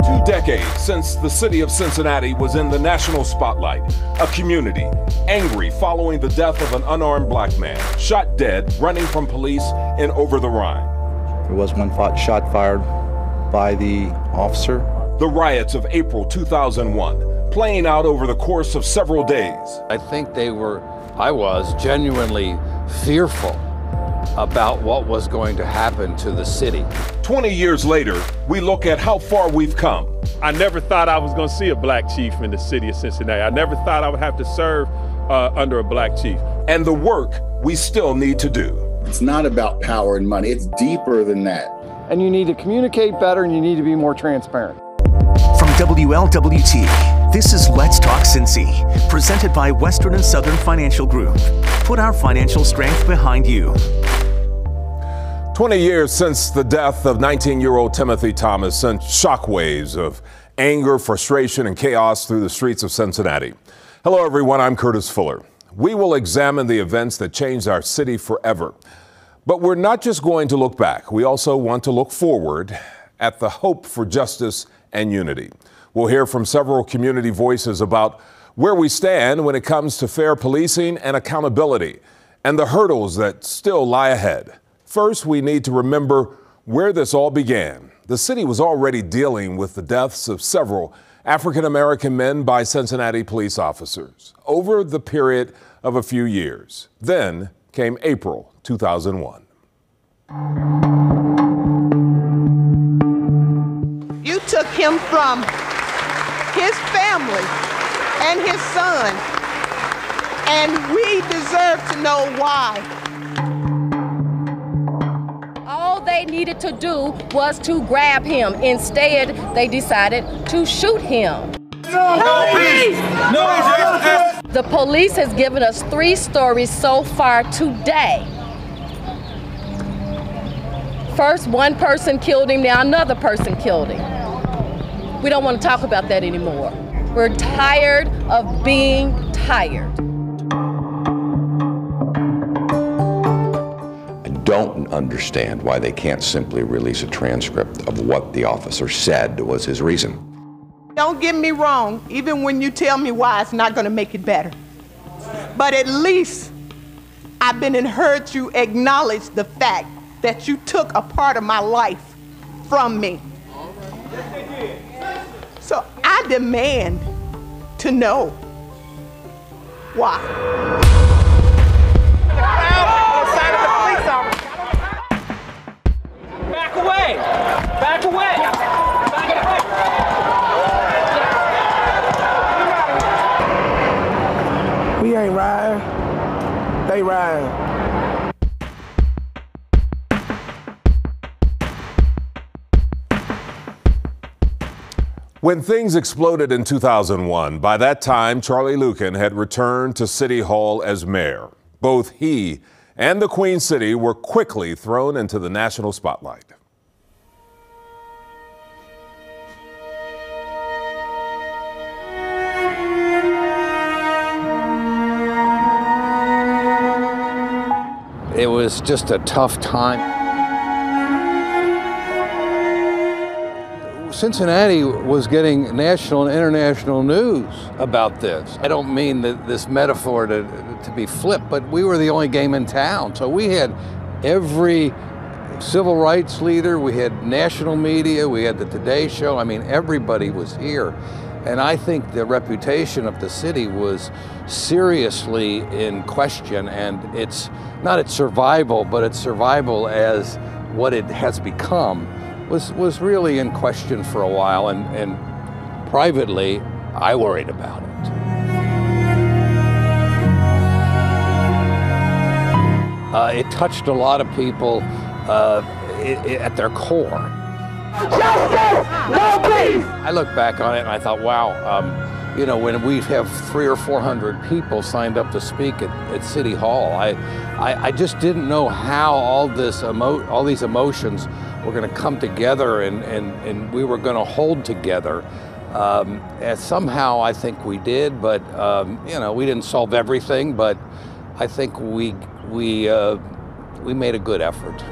2 decades since the city of Cincinnati was in the national spotlight. A community angry following the death of an unarmed black man shot dead running from police in Over the Rhine. There was one shot fired by the officer. The riots of April 2001 playing out over the course of several days. I think I was genuinely fearful about what was going to happen to the city. 20 years later, we look at how far we've come. I never thought I was going to see a black chief in the city of Cincinnati. I never thought I would have to serve under a black chief. And the work we still need to do. It's not about power and money. It's deeper than that. And you need to communicate better and you need to be more transparent. From WLWT, this is Let's Talk Cincy, presented by Western and Southern Financial Group. Put our financial strength behind you. 20 years since the death of 19-year-old Timothy Thomas sent shockwaves of anger, frustration, and chaos through the streets of Cincinnati. Hello, everyone. I'm Curtis Fuller. We will examine the events that changed our city forever. But we're not just going to look back. We also want to look forward at the hope for justice and unity. We'll hear from several community voices about where we stand when it comes to fair policing and accountability and the hurdles that still lie ahead. First, we need to remember where this all began. The city was already dealing with the deaths of several African-American men by Cincinnati police officers over the period of a few years. Then came April 2001. You took him from his family and his son, and we deserve to know why. All they needed to do was to grab him. Instead, they decided to shoot him. No peace! No justice! The police has given us 3 stories so far today. First, one person killed him, now another person killed him. We don't want to talk about that anymore. We're tired of being tired. I don't understand why they can't simply release a transcript of what the officer said was his reason. Don't get me wrong, even when you tell me why, it's not going to make it better. But at least I've been and heard you acknowledge the fact that you took a part of my life from me. So I demand to know why. Back away! Back away! We ain't riding, they riding. When things exploded in 2001, by that time, Charlie Luken had returned to City Hall as mayor. Both he and the Queen City were quickly thrown into the national spotlight. It was just a tough time. Cincinnati was getting national and international news about this. I don't mean this metaphor to be flip, but we were the only game in town. So we had every civil rights leader, we had national media, we had the Today Show. I mean, everybody was here. And I think the reputation of the city was seriously in question, and it's not its survival, but its survival as what it has become was really in question for a while, and privately, I worried about it. It touched a lot of people at their core. Justice! No peace! I look back on it and I thought, wow, you know, when we have 300 or 400 people signed up to speak at City Hall, I just didn't know how all these emotions were going to come together and we were going to hold together. And somehow I think we did, but you know, we didn't solve everything, but I think we made a good effort.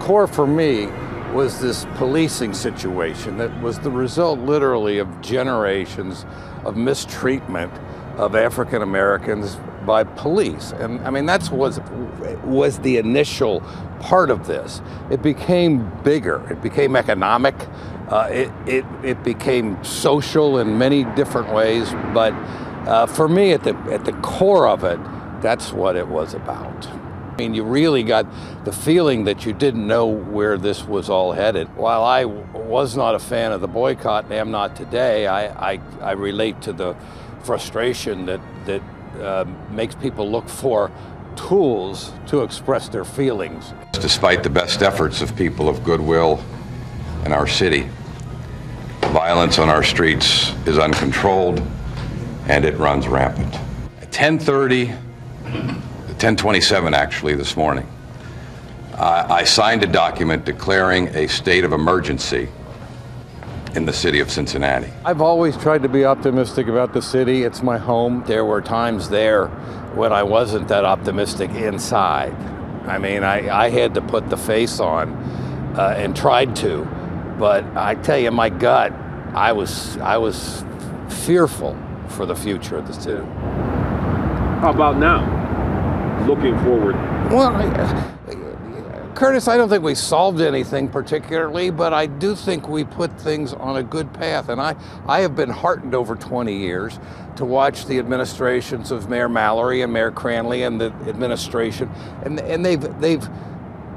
core for me was this policing situation that was the result literally of generations of mistreatment of African Americans by police. And I mean, that's was the initial part of this. It became bigger, it became economic, it became social in many different ways, but for me, at the core of it, that's what it was about. I mean, you really got the feeling that you didn't know where this was all headed. While I was not a fan of the boycott and am not today, I relate to the frustration that makes people look for tools to express their feelings. Despite the best efforts of people of goodwill in our city, violence on our streets is uncontrolled and it runs rampant. At 10:27 actually this morning, I signed a document declaring a state of emergency in the city of Cincinnati. I've always tried to be optimistic about the city. It's my home. There were times there when I wasn't that optimistic inside. I mean, I had to put the face on and tried to, but I tell you, my gut, I was fearful for the future of the city. How about now, looking forward? Well, Curtis, I don't think we solved anything particularly, but I do think we put things on a good path. And I have been heartened over 20 years to watch the administrations of Mayor Mallory and Mayor Cranley and the administration, and they've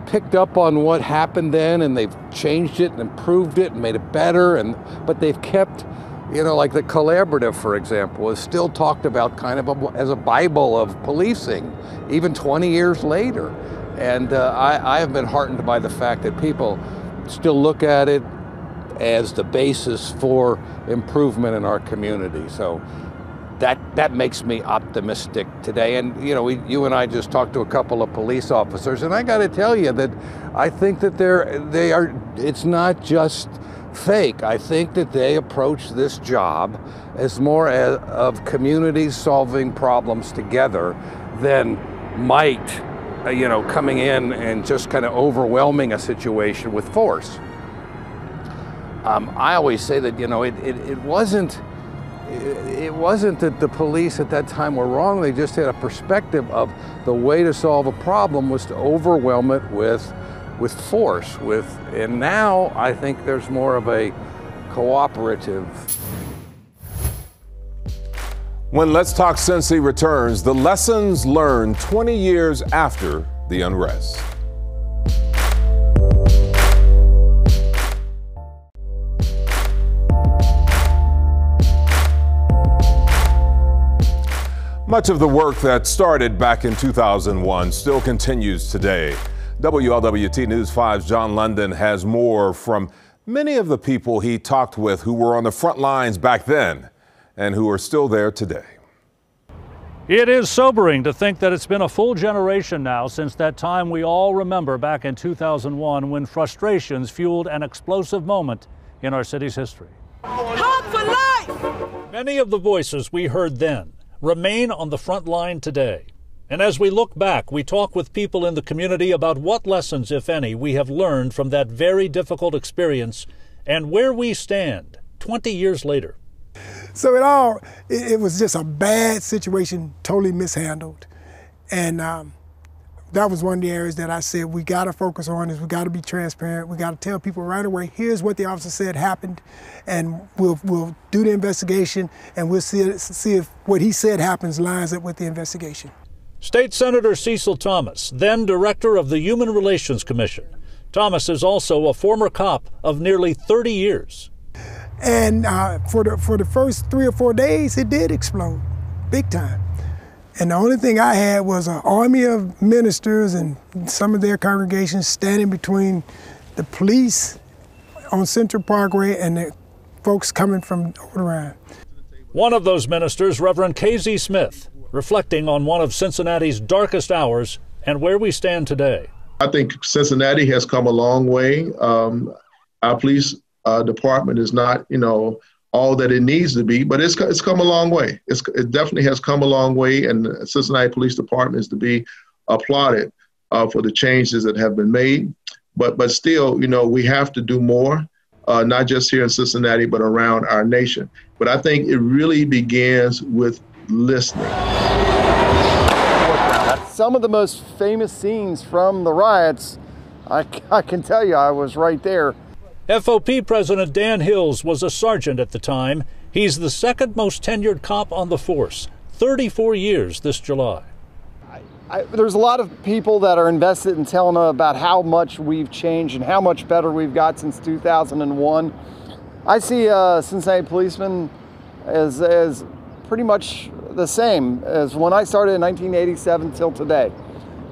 picked up on what happened then, and they've changed it and improved it and made it better. But they've kept, you know, like the collaborative, for example, is still talked about kind of as a Bible of policing, even 20 years later. And I have been heartened by the fact that people still look at it as the basis for improvement in our community. So that makes me optimistic today. And you know, you and I just talked to a couple of police officers, and I got to tell you that I think that they are. It's not just fake. I think that they approach this job as more of communities solving problems together than might, you know, coming in and just kind of overwhelming a situation with force. I always say that, you know, it wasn't that the police at that time were wrong. They just had a perspective of the way to solve a problem was to overwhelm it with force. And now I think there's more of a cooperative. When Let's Talk Cincy returns, the lessons learned 20 years after the unrest. Much of the work that started back in 2001 still continues today. WLWT News 5's John London has more from many of the people he talked with who were on the front lines back then and who are still there today. It is sobering to think that it's been a full generation now since that time we all remember back in 2001 when frustrations fueled an explosive moment in our city's history. Hope for life! Many of the voices we heard then remain on the front line today. And as we look back, we talk with people in the community about what lessons, if any, we have learned from that very difficult experience and where we stand 20 years later. So it was just a bad situation, totally mishandled. And that was one of the areas that I said we got to focus on is we got to be transparent. We got to tell people right away, here's what the officer said happened, and we'll do the investigation, and we'll see if what he said happens lines up with the investigation. State Senator Cecil Thomas, then director of the Human Relations Commission. Thomas is also a former cop of nearly 30 years. And for the first 3 or 4 days, it did explode, big time. And the only thing I had was an army of ministers and some of their congregations standing between the police on Central Parkway and the folks coming from over around. One of those ministers, Reverend Casey Smith, reflecting on one of Cincinnati's darkest hours and where we stand today. I think Cincinnati has come a long way. Our police department is not, all that it needs to be, but it's come a long way. It definitely has come a long way, and the Cincinnati Police Department is to be applauded for the changes that have been made. but still, you know, we have to do more, not just here in Cincinnati, but around our nation. But I think it really begins with listening. Some of the most famous scenes from the riots, I can tell you, I was right there. FOP President Dan Hills was a sergeant at the time. He's the second most tenured cop on the force, 34 years this July. There's a lot of people that are invested in telling about how much we've changed and how much better we've got since 2001. I see Cincinnati policemen as pretty much the same as when I started in 1987 till today.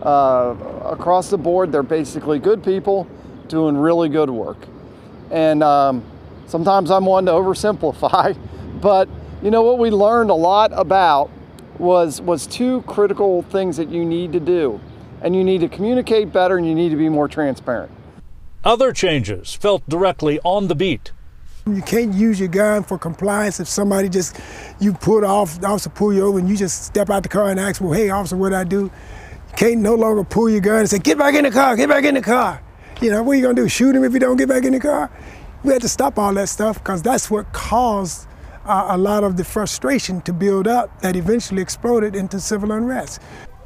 Across the board, they're basically good people doing really good work. And sometimes I'm one to oversimplify, but you know what we learned a lot about was two critical things that you need to do. And you need to communicate better and you need to be more transparent. Other changes felt directly on the beat. You can't use your gun for compliance if somebody you pull off, the officer pull you over and you just step out the car and ask, well, hey, officer, what'd I do? You can't no longer pull your gun and say, get back in the car, get back in the car. You know, what are you gonna do, shoot him if you don't get back in the car? We had to stop all that stuff because that's what caused a lot of the frustration to build up that eventually exploded into civil unrest.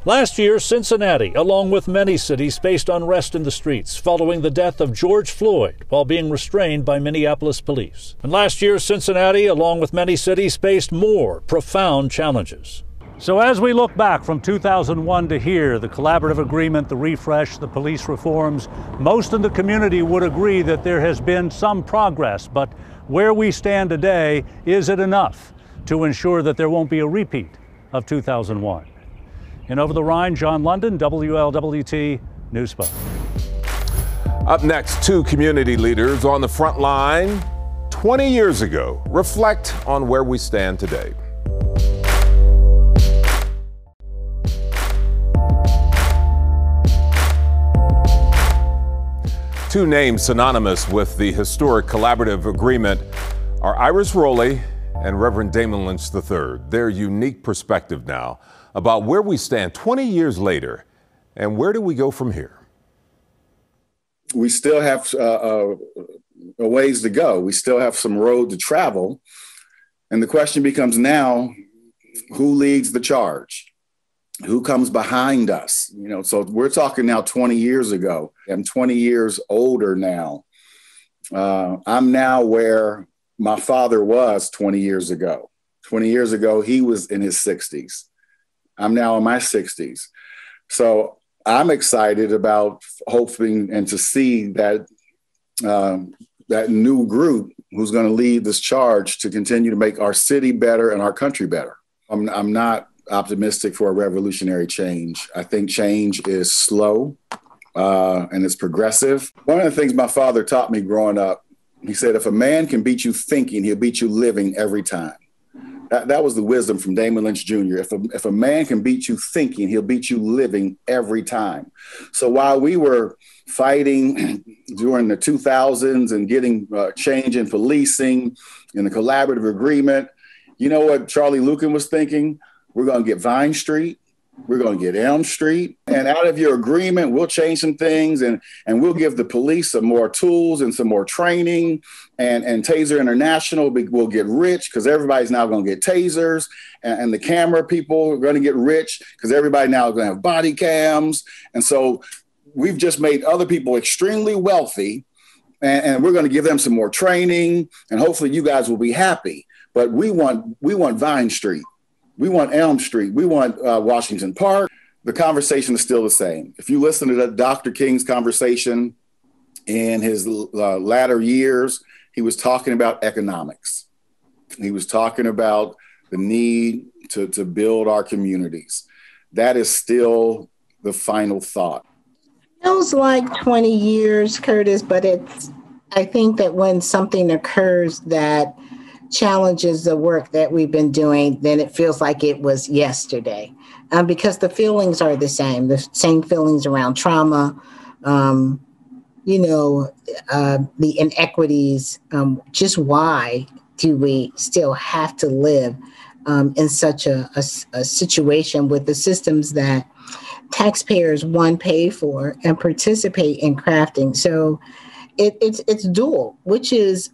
Last year, Cincinnati, along with many cities, faced unrest in the streets following the death of George Floyd while being restrained by Minneapolis police. And last year, Cincinnati, along with many cities, faced more profound challenges. So as we look back from 2001 to here, the collaborative agreement, the refresh, the police reforms, most in the community would agree that there has been some progress, but where we stand today, is it enough to ensure that there won't be a repeat of 2001? In Over the Rhine, John London, WLWT News 5. Up next, two community leaders on the front line 20 years ago reflect on where we stand today. Two names synonymous with the historic collaborative agreement are Iris Rowley and Reverend Damon Lynch III. Their unique perspective now about where we stand 20 years later and where do we go from here? We still have a ways to go. We still have some road to travel. And the question becomes now, who leads the charge? Who comes behind us? You know, so we're talking now 20 years ago. I'm 20 years older now. I'm now where my father was 20 years ago. 20 years ago, he was in his 60s. I'm now in my 60s. So I'm excited about hoping and to see that that new group who's going to lead this charge to continue to make our city better and our country better. I'm not optimistic for a revolutionary change. I think change is slow and it's progressive. One of the things my father taught me growing up, he said, if a man can beat you thinking, he'll beat you living every time. That was the wisdom from Damon Lynch Jr. If a man can beat you thinking, he'll beat you living every time. So while we were fighting during the 2000s and getting change in policing and the collaborative agreement, you know what Charlie Lucan was thinking? We're going to get Vine Street. We're going to get Elm Street. And out of your agreement, we'll change some things and we'll give the police some more tools and some more training. And Taser International will get rich because everybody's now going to get tasers. And the camera people are going to get rich because everybody now is going to have body cams. And so we've just made other people extremely wealthy. And we're going to give them some more training. And hopefully you guys will be happy. But we want Vine Street. We want Elm Street. We want Washington Park. The conversation is still the same. If you listen to Dr. King's conversation in his latter years, he was talking about economics. He was talking about the need to build our communities. That is still the final thought. Feels like 20 years, Curtis, but I think that when something occurs that challenges the work that we've been doing, then it feels like it was yesterday, because the feelings are the same feelings around trauma, the inequities. Just why do we still have to live in such a situation with the systems that taxpayers, one, pay for and participate in crafting. So it's dual, which is,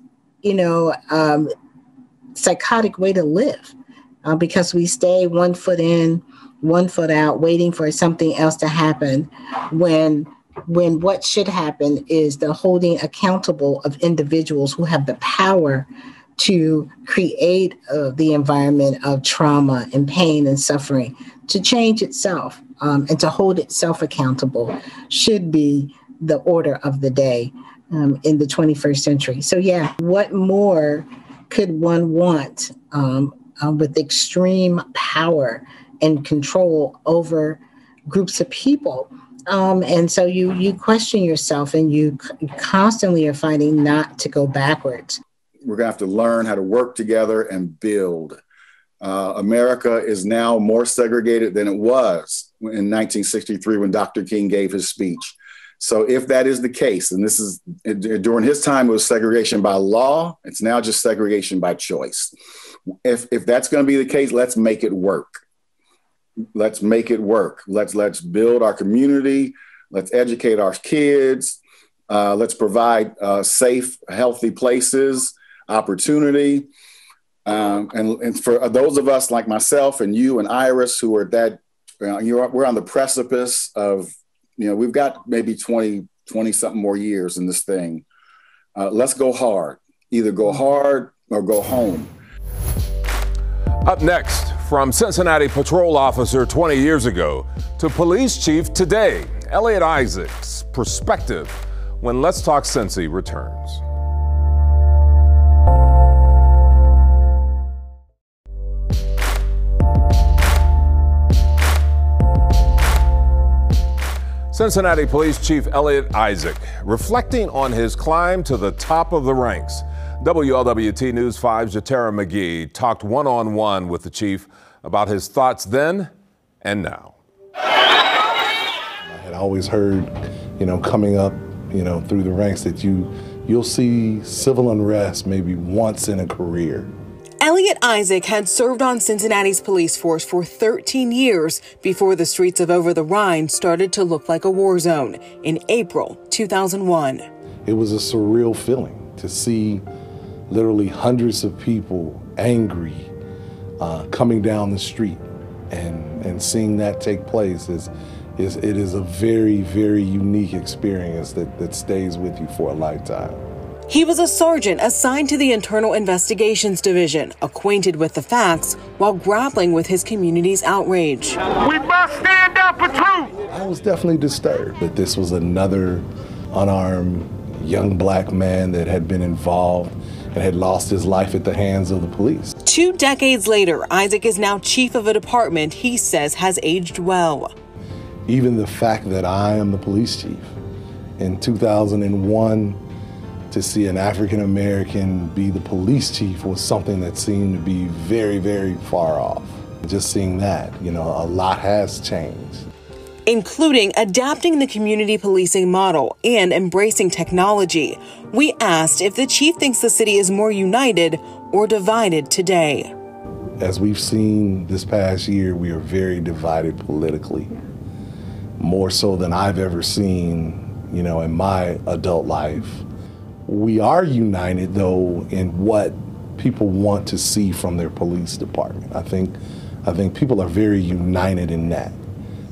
psychotic way to live, because we stay 1 foot in, 1 foot out, waiting for something else to happen when what should happen is the holding accountable of individuals who have the power to create the environment of trauma and pain and suffering to change itself, and to hold itself accountable should be the order of the day in the 21st century. So yeah, what more could one want with extreme power and control over groups of people? And so you question yourself, and you constantly are fighting not to go backwards. We're going to have to learn how to work together and build. America is now more segregated than it was in 1963 when Dr. King gave his speech. So if that is the case, and this is during his time, it was segregation by law. It's now just segregation by choice. If that's going to be the case, let's make it work. Let's make it work. Let's build our community. Let's educate our kids. Let's provide safe, healthy places, opportunity. And for those of us like myself and you and Iris, who are we're on the precipice of, we've got maybe 20 something more years in this thing. Let's go hard. Either go hard or go home. Up next, from Cincinnati patrol officer 20 years ago to police chief today, Elliot Isaac's perspective when Let's Talk Cincy returns. Cincinnati Police Chief Elliot Isaac reflecting on his climb to the top of the ranks. WLWT News 5's Jatera McGee talked one-on-one with the chief about his thoughts then and now. I had always heard, coming up, through the ranks that you'll see civil unrest maybe once in a career. Elliot Isaac had served on Cincinnati's police force for 13 years before the streets of Over the Rhine started to look like a war zone in April 2001. It was a surreal feeling to see literally hundreds of people angry coming down the street, and seeing that take place it is a very, very unique experience that stays with you for a lifetime. He was a sergeant assigned to the Internal Investigations Division, acquainted with the facts while grappling with his community's outrage. We must stand up for truth. I was definitely disturbed that this was another unarmed young black man that had been involved and had lost his life at the hands of the police. 2 decades later, Isaac is now chief of a department he says has aged well. Even the fact that I am the police chief in 2001, to see an African-American be the police chief was something that seemed to be very, very far off. Just seeing that, a lot has changed. Including adapting the community policing model and embracing technology. We asked if the chief thinks the city is more united or divided today. As we've seen this past year, we are very divided politically, more so than I've ever seen, in my adult life. We are united, though, in what people want to see from their police department. I think people are very united in that.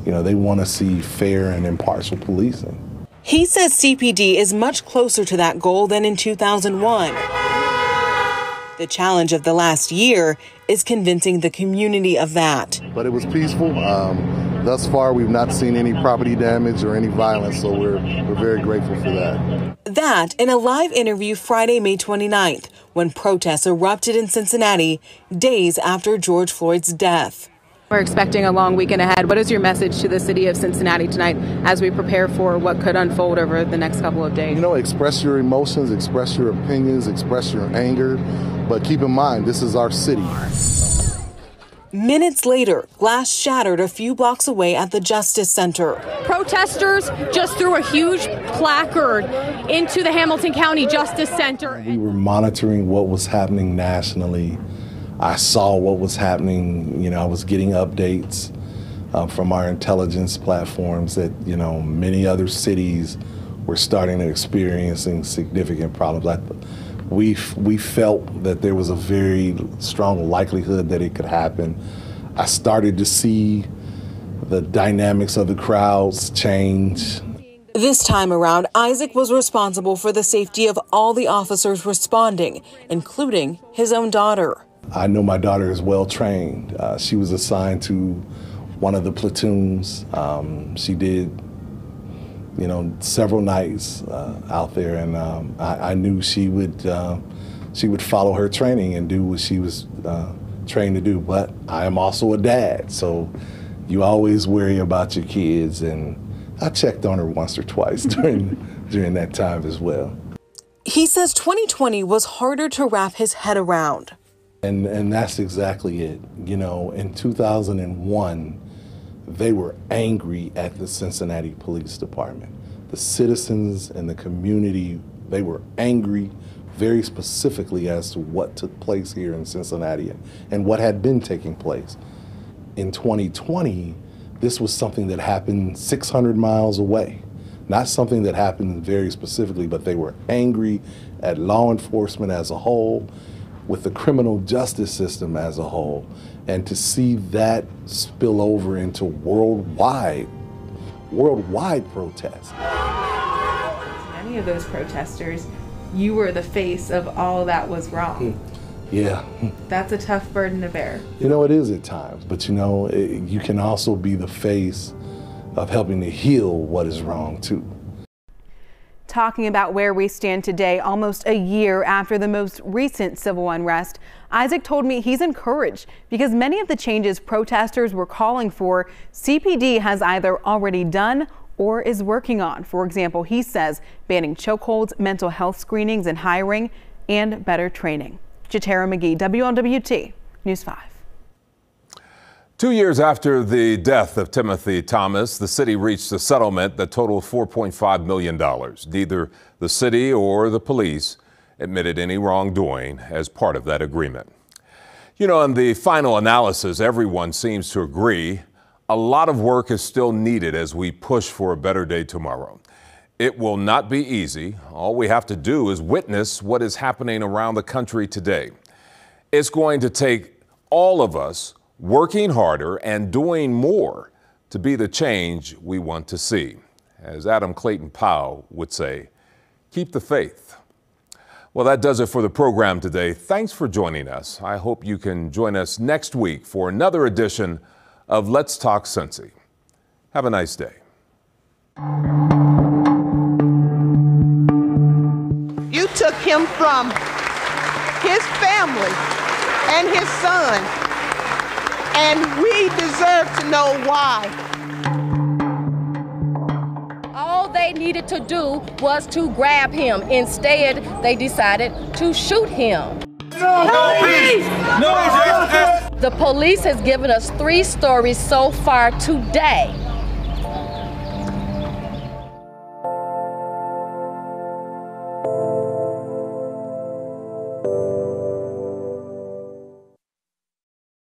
They want to see fair and impartial policing. He says CPD is much closer to that goal than in 2001. The challenge of the last year is convincing the community of that. But it was peaceful. Thus far, we've not seen any property damage or any violence, so we're very grateful for that. That in a live interview Friday, May 29th, when protests erupted in Cincinnati days after George Floyd's death. We're expecting a long weekend ahead. What is your message to the city of Cincinnati tonight as we prepare for what could unfold over the next couple of days? Express your emotions, express your opinions, express your anger, but keep in mind, this is our city. Minutes later, glass shattered a few blocks away at the Justice Center. Protesters just threw a huge placard into the Hamilton County Justice Center. We were monitoring what was happening nationally. I saw what was happening. I was getting updates. from our intelligence platforms that, you know, many other cities were starting to experiencing significant problems. We felt that there was a very strong likelihood that it could happen. I started to see the dynamics of the crowds change. This time around, Isaac was responsible for the safety of all the officers responding, including his own daughter. I know my daughter is well trained. She was assigned to one of the platoons. She did, you know, several nights out there, and I knew she would follow her training and do what she was trained to do. But I am also a dad, so you always worry about your kids, and I checked on her once or twice during that time as well. He says 2020 was harder to wrap his head around. And that's exactly it. You know, in 2001, they were angry at the Cincinnati Police Department. The citizens and the community, they were angry very specifically as to what took place here in Cincinnati and what had been taking place. In 2020, this was something that happened 600 miles away. Not something that happened very specifically, but they were angry at law enforcement as a whole, with the criminal justice system as a whole. And to see that spill over into worldwide protests. Many of those protesters, you were the face of all that was wrong. Yeah. That's a tough burden to bear. You know, it is at times, but you know, you can also be the face of helping to heal what is wrong too. Talking about where we stand today, almost a year after the most recent civil unrest, Isaac told me he's encouraged because many of the changes protesters were calling for, CPD has either already done or is working on. For example, he says banning chokeholds, mental health screenings and hiring, and better training. Jatera McGee, WLWT, News 5. 2 years after the death of Timothy Thomas, the city reached a settlement that totaled $4.5 million. Neither the city or the police admitted any wrongdoing as part of that agreement. You know, in the final analysis, everyone seems to agree a lot of work is still needed as we push for a better day tomorrow. It will not be easy. All we have to do is witness what is happening around the country today. It's going to take all of us working harder and doing more to be the change we want to see. As Adam Clayton Powell would say, keep the faith. Well, that does it for the program today. Thanks for joining us. I hope you can join us next week for another edition of Let's Talk Cincy. Have a nice day. You took him from his family and his son, and we deserve to know why. All they needed to do was to grab him. Instead, they decided to shoot him. No peace! No justice! The police has given us 3 stories so far today.